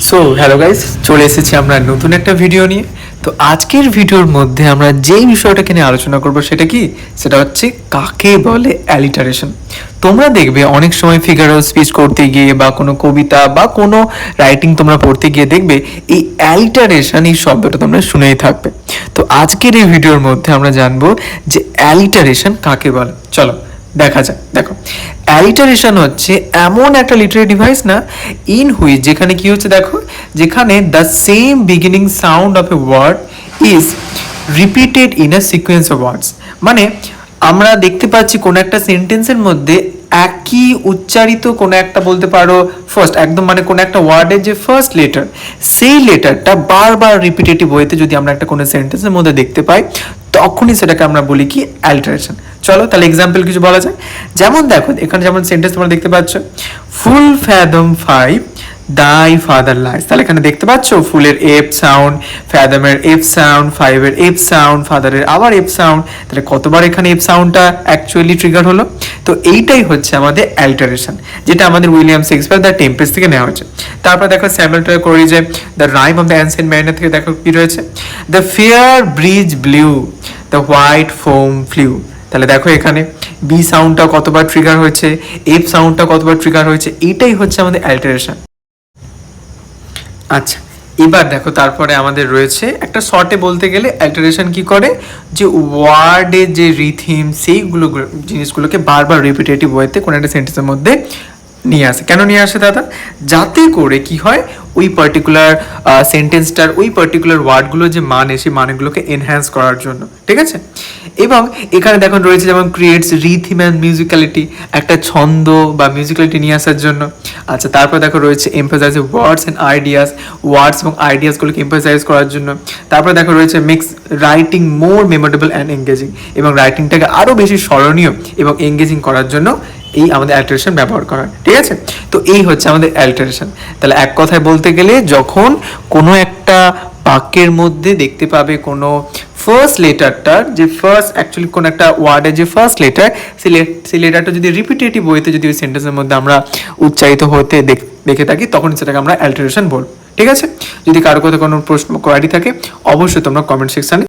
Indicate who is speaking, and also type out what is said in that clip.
Speaker 1: So hello guys, চলে এসেছি আমরা নতুন একটা ভিডিও নিয়ে। তো আজকের ভিডিওর মধ্যে আমরা যেই বিষয়টাকে নিয়ে আলোচনা করব সেটা হচ্ছে কাকে বলে অ্যালিটারেশন। তোমরা দেখবে অনেক সময় ফিগারাল স্পিচ করতে গিয়ে বা কোনো কবিতা বা কোনো রাইটিং তোমরা পড়তে গিয়ে দেখবে এই অ্যালিটারেশন এই শব্দটা তোমরা শুনেই থাকবে। তো আজকের এই ভিডিওর মধ্যে আমরা জানবো যে অ্যালিটারেশন কাকে বলে। চলো দেখা যাক। দেখো, অ্যালিটারেশন হচ্ছে এমন একটা লিটারি ডিভাইস না ইন হুইচ, যেখানে কি হচ্ছে দেখো, যেখানে the same beginning sound of a word is repeated in a sequence of words. মানে আমরা দেখতে পাচ্ছি কোনো একটা সেন্টেন্সের মধ্যে একই উচ্চারিত কোনো একটা, বলতে পারো ফার্স্ট একদম, মানে কোনো একটা ওয়ার্ডের যে ফার্স্ট লেটার, সেই লেটারটা বারবার রিপিটেটিভ ওয়েতে যদি আমরা একটা কোনো সেন্টেন্সের মধ্যে দেখতে পাই, তখনই সেটাকে আমরা বলি কি অ্যালিটারেশন। চলো তাহলে এক্সাম্পল কিছু বলা যায়। যেমন দেখো, এখানে যেমন সেন্টেন্স তোমরা দেখতে পাচ্ছ, ফুল ফ্যাদম 5 দাই ফাদার লাইস। তাহলে এখানে দেখতে পাচ্ছ ফুলের এফ সাউন্ড, ফ্যাদমের এফ সাউন্ড, 5-এর এফ সাউন্ড, ফাদারের আবার এফ সাউন্ড। তাহলে কতবার এখানে এফ সাউন্ডটা অ্যাকচুয়ালি ট্রিগার হলো। তো এইটাই হচ্ছে আমাদের অ্যালিটারেশন, যেটা আমাদের উইলিয়াম শেক্সপিয়ার দ্য টেম্পেস্ট থেকে নেওয়া হয়েছে। তারপর দেখো স্যামুয়েল কোলেরিজে the rime of the ancient mariner থেকে দেখো কি রয়েছে, the fair breeze blew, the white foam flew. তাহলে দেখো এখানে বি সাউন্ডটা কতবার ট্রিগার হয়েছে, এফ সাউন্ডটা কতবার ট্রিগার হয়েছে, এইটাই হচ্ছে আমাদের অ্যালিটারেশন। আচ্ছা, এবার দেখো তারপরে আমাদের রয়েছে একটা শর্টে বলতে গেলে অ্যালিটারেশন কি করে, যে ওয়ার্ডের যে রিথিম সেইগুলো জিনিসগুলোকে বারবার রিপিটেটিভ ওয়েতে কোনো একটা সেন্টেন্সের মধ্যে নিয়ে আসে। কেন নিয়ে আসে দাদা? যাতে করে কি হয়, ওই পার্টিকুলার সেন্টেন্সটার ওই পার্টিকুলার ওয়ার্ডগুলোর যে মানে, সেই মানেগুলোকে এনহ্যান্স করার জন্য, ঠিক আছে। এবং এখানে দেখুন রয়েছে যেমন ক্রিয়েটস রিথিম অ্যান্ড মিউজিক্যালিটি, একটা ছন্দ বা মিউজিক্যালিটি নিয়ে আসার জন্য। আচ্ছা, তারপর দেখো রয়েছে emphasise words and ideas, words এবং আইডিয়াসগুলোকে এমফাসাইজ করার জন্য। তারপর দেখো রয়েছে makes writing more memorable and engaging, এবং রাইটিংটাকে আরও বেশি স্মরণীয় এবং এঙ্গেজিং করার জন্য এই আমাদের অ্যালিটারেশন ব্যবহার করা, ঠিক আছে। তো এই হচ্ছে আমাদের অ্যালিটারেশন। তাহলে এক কথায় বলতে গেলে, যখন কোনো একটা বাক্যের মধ্যে দেখতে পাবে কোনো ফার্স্ট লেটারটার যে ফার্স্ট, অ্যাকচুয়ালি কোনো একটা ওয়ার্ডের যে ফার্স্ট লেটার, সেই লেটারটা যদি রিপিটেটিভ ওয়েতে যদি ওই সেন্টেন্সের মধ্যে আমরা উচ্চারিত হতে দেখে থাকি, তখন সেটাকে আমরা অ্যালিটারেশন বলবো, ঠিক আছে। যদি কারো কথা কোনো প্রশ্ন কোয়ারি থাকে, অবশ্যই তোমরা কমেন্ট সেকশানে